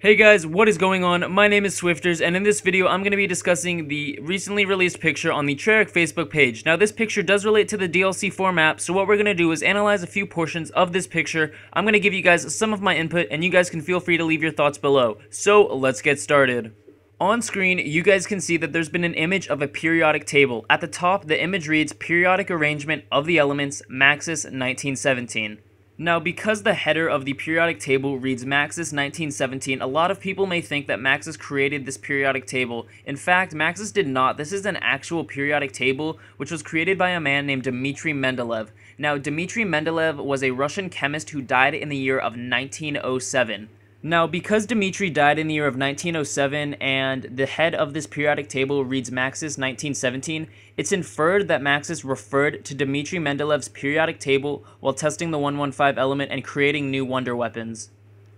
Hey guys, what is going on? My name is Swifters, and in this video I'm going to be discussing the recently released picture on the Treyarch Facebook page. Now this picture does relate to the DLC 4 map, so what we're going to do is analyze a few portions of this picture. I'm going to give you guys some of my input, and you guys can feel free to leave your thoughts below. So let's get started. On screen, you guys can see that there's been an image of a periodic table. At the top, the image reads Periodic Arrangement of the Elements, Maxis 1917. Now, because the header of the periodic table reads Maxis 1917, a lot of people may think that Maxis created this periodic table. In fact, Maxis did not. This is an actual periodic table, which was created by a man named Dmitry Mendeleev. Now, Dmitry Mendeleev was a Russian chemist who died in the year of 1907. Now, because Dmitry died in the year of 1907 and the head of this periodic table reads Maxis 1917, it's inferred that Maxis referred to Dmitry Mendeleev's periodic table while testing the 115 element and creating new wonder weapons.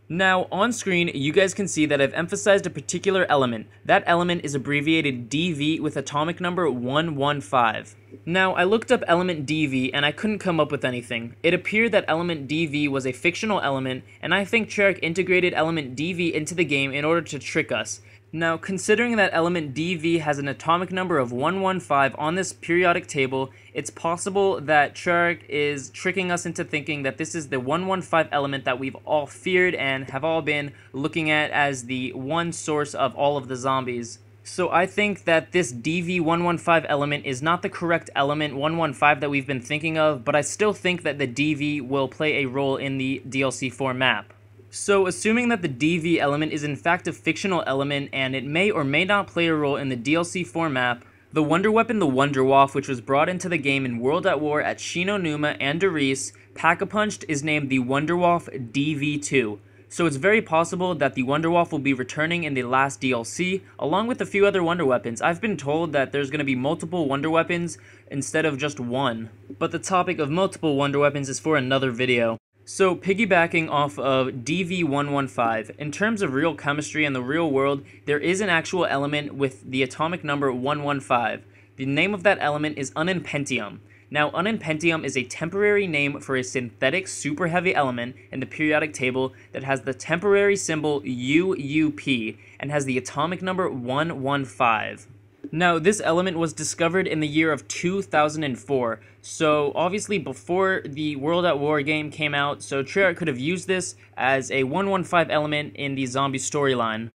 Now, on screen, you guys can see that I've emphasized a particular element. That element is abbreviated DV with atomic number 115. Now, I looked up element DV and I couldn't come up with anything. It appeared that element DV was a fictional element, and I think Treyarch integrated element DV into the game in order to trick us. Now, considering that element DV has an atomic number of 115 on this periodic table, it's possible that Treyarch is tricking us into thinking that this is the 115 element that we've all feared and have all been looking at as the one source of all of the zombies. So I think that this DV115 element is not the correct element 115 that we've been thinking of, but I still think that the DV will play a role in the DLC 4 map. So, assuming that the DV element is in fact a fictional element and it may or may not play a role in the DLC 4 map, the wonder weapon the Wunderwaffe, which was brought into the game in World at War at Shi No Numa and Der Riese, Pack-a-Punched, is named the Wunderwaffe DV2. So it's very possible that the Wunderwaffe will be returning in the last DLC, along with a few other wonder weapons. I've been told that there's going to be multiple wonder weapons instead of just one, but the topic of multiple wonder weapons is for another video. So, piggybacking off of DV115, in terms of real chemistry in the real world, there is an actual element with the atomic number 115. The name of that element is ununpentium. Now, ununpentium is a temporary name for a synthetic super heavy element in the periodic table that has the temporary symbol UUP and has the atomic number 115. Now, this element was discovered in the year of 2004, so obviously before the World at War game came out, so Treyarch could have used this as a 115 element in the zombie storyline.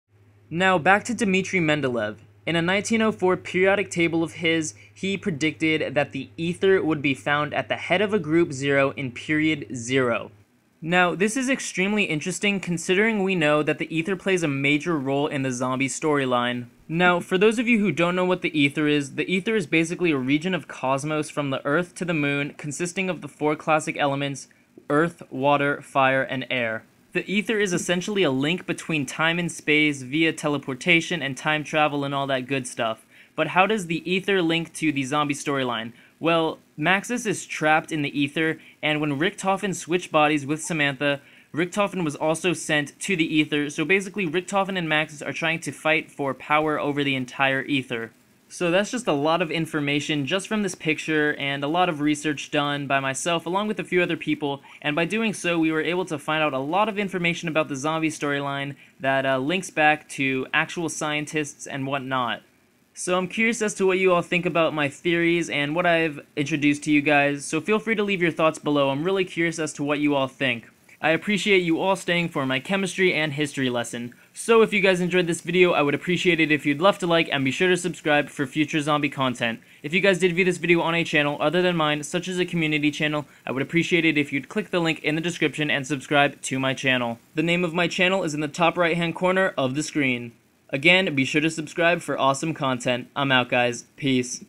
Now, back to Dmitry Mendeleev. In a 1904 periodic table of his, he predicted that the ether would be found at the head of a group 0 in period 0. Now, this is extremely interesting considering we know that the ether plays a major role in the zombie storyline. Now, for those of you who don't know what the ether is basically a region of cosmos from the Earth to the Moon consisting of the 4 classic elements, Earth, Water, Fire, and Air. The ether is essentially a link between time and space via teleportation and time travel and all that good stuff. But how does the ether link to the zombie storyline? Well, Maxis is trapped in the ether, and when Richtofen switched bodies with Samantha, Richtofen was also sent to the ether, so basically Richtofen and Maxis are trying to fight for power over the entire ether. So that's just a lot of information just from this picture and a lot of research done by myself along with a few other people, and by doing so we were able to find out a lot of information about the zombie storyline that links back to actual scientists and whatnot. So I'm curious as to what you all think about my theories and what I've introduced to you guys, so feel free to leave your thoughts below. I'm really curious as to what you all think. I appreciate you all staying for my chemistry and history lesson. So if you guys enjoyed this video, I would appreciate it if you'd love to like and be sure to subscribe for future zombie content. If you guys did view this video on a channel other than mine, such as a community channel, I would appreciate it if you'd click the link in the description and subscribe to my channel. The name of my channel is in the top right hand corner of the screen. Again, be sure to subscribe for awesome content. I'm out, guys. Peace.